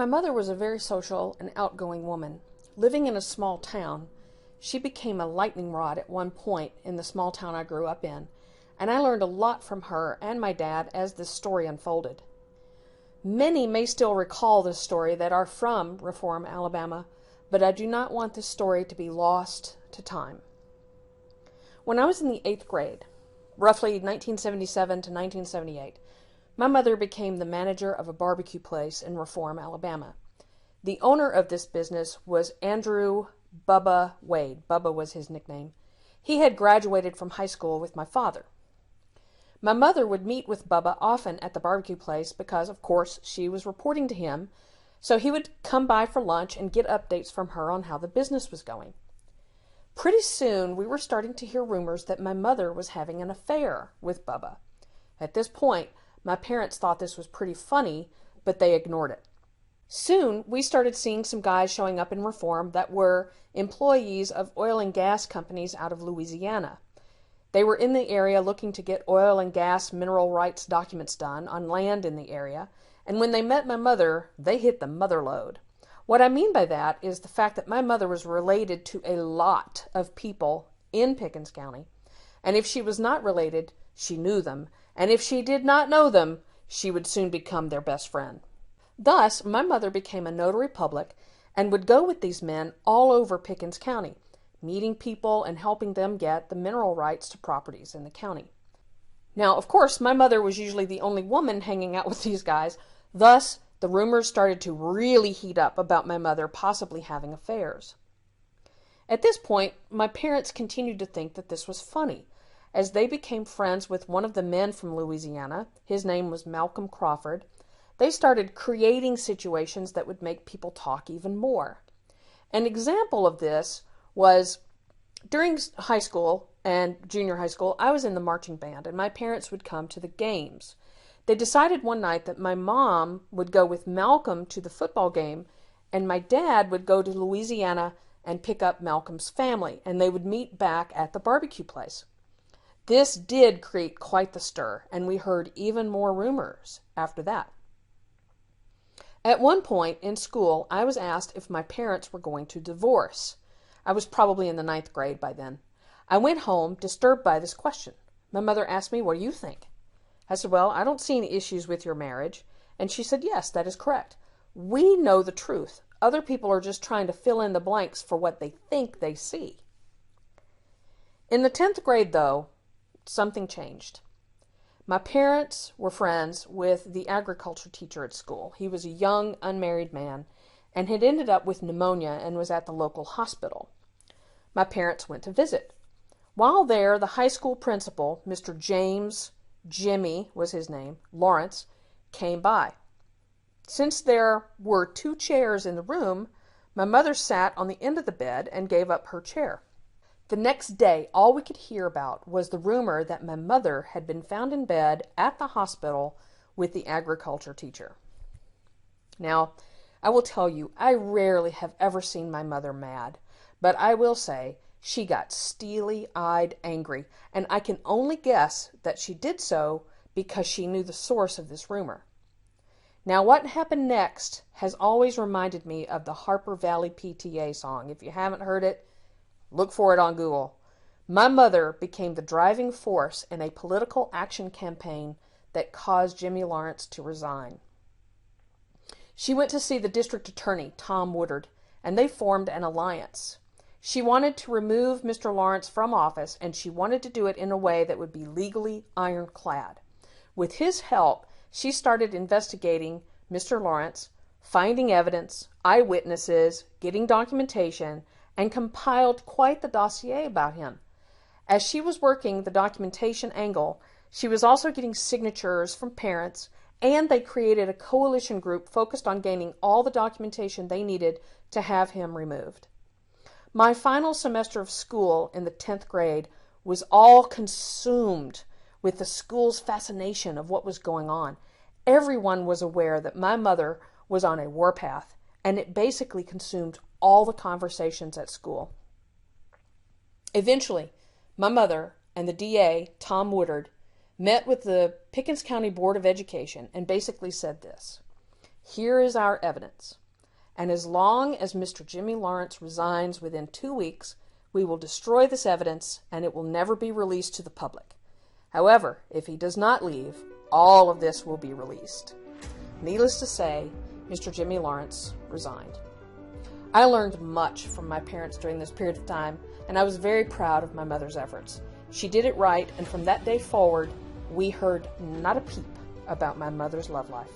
My mother was a very social and outgoing woman. Living in a small town, she became a lightning rod at one point in the small town I grew up in, and I learned a lot from her and my dad as this story unfolded. Many may still recall this story that are from Reform, Alabama, but I do not want this story to be lost to time. When I was in the 8th grade, roughly 1977 to 1978, my mother became the manager of a barbecue place in Reform, Alabama. The owner of this business was Andrew Bubba Wade. Bubba was his nickname. He had graduated from high school with my father. My mother would meet with Bubba often at the barbecue place because, of course, she was reporting to him, so he would come by for lunch and get updates from her on how the business was going. Pretty soon, we were starting to hear rumors that my mother was having an affair with Bubba. At this point, my parents thought this was pretty funny, but they ignored it. Soon, we started seeing some guys showing up in Reform that were employees of oil and gas companies out of Louisiana. They were in the area looking to get oil and gas mineral rights documents done on land in the area, and when they met my mother, they hit the mother lode. What I mean by that is the fact that my mother was related to a lot of people in Pickens County, and if she was not related, she knew them, and if she did not know them, she would soon become their best friend. Thus, my mother became a notary public and would go with these men all over Pickens County, meeting people and helping them get the mineral rights to properties in the county. Now, of course, my mother was usually the only woman hanging out with these guys. Thus, the rumors started to really heat up about my mother possibly having affairs. At this point, my parents continued to think that this was funny, as they became friends with one of the men from Louisiana. His name was Malcolm Crawford. They started creating situations that would make people talk even more. An example of this was during high school and junior high school, I was in the marching band, and my parents would come to the games. They decided one night that my mom would go with Malcolm to the football game, and my dad would go to Louisiana and pick up Malcolm's family, and they would meet back at the barbecue place. This did create quite the stir, and we heard even more rumors after that. At one point in school, I was asked if my parents were going to divorce. I was probably in the 9th grade by then. I went home disturbed by this question. My mother asked me, "What do you think?" I said, "Well, I don't see any issues with your marriage." And she said, "Yes, that is correct. We know the truth. Other people are just trying to fill in the blanks for what they think they see." In the 10th grade, though, something changed. My parents were friends with the agriculture teacher at school. He was a young, unmarried man and had ended up with pneumonia and was at the local hospital. My parents went to visit. While there, the high school principal, Mr. James, Jimmy was his name, Lawrence, came by. Since there were 2 chairs in the room, my mother sat on the end of the bed and gave up her chair. The next day, all we could hear about was the rumor that my mother had been found in bed at the hospital with the agriculture teacher. Now, I will tell you, I rarely have ever seen my mother mad, but I will say she got steely-eyed angry, and I can only guess that she did so because she knew the source of this rumor. Now, what happened next has always reminded me of the Harper Valley PTA song. If you haven't heard it, look for it on Google. My mother became the driving force in a political action campaign that caused Jimmy Lawrence to resign. She went to see the district attorney, Tom Woodard, and they formed an alliance. She wanted to remove Mr. Lawrence from office, and she wanted to do it in a way that would be legally ironclad. With his help, she started investigating Mr. Lawrence, finding evidence, eyewitnesses, getting documentation, and compiled quite the dossier about him. As she was working the documentation angle, she was also getting signatures from parents, and they created a coalition group focused on gaining all the documentation they needed to have him removed. My final semester of school in the 10th grade was all consumed with the school's fascination of what was going on. Everyone was aware that my mother was on a warpath, and it basically consumed all the conversations at school. Eventually, my mother and the DA, Tom Woodard, met with the Pickens County Board of Education and basically said this: Here is our evidence. And as long as Mr. Jimmy Lawrence resigns within 2 weeks, we will destroy this evidence and it will never be released to the public. However, if he does not leave, all of this will be released. Needless to say, Mr. Jimmy Lawrence resigned. I learned much from my parents during this period of time, and I was very proud of my mother's efforts. She did it right, and from that day forward, we heard not a peep about my mother's love life.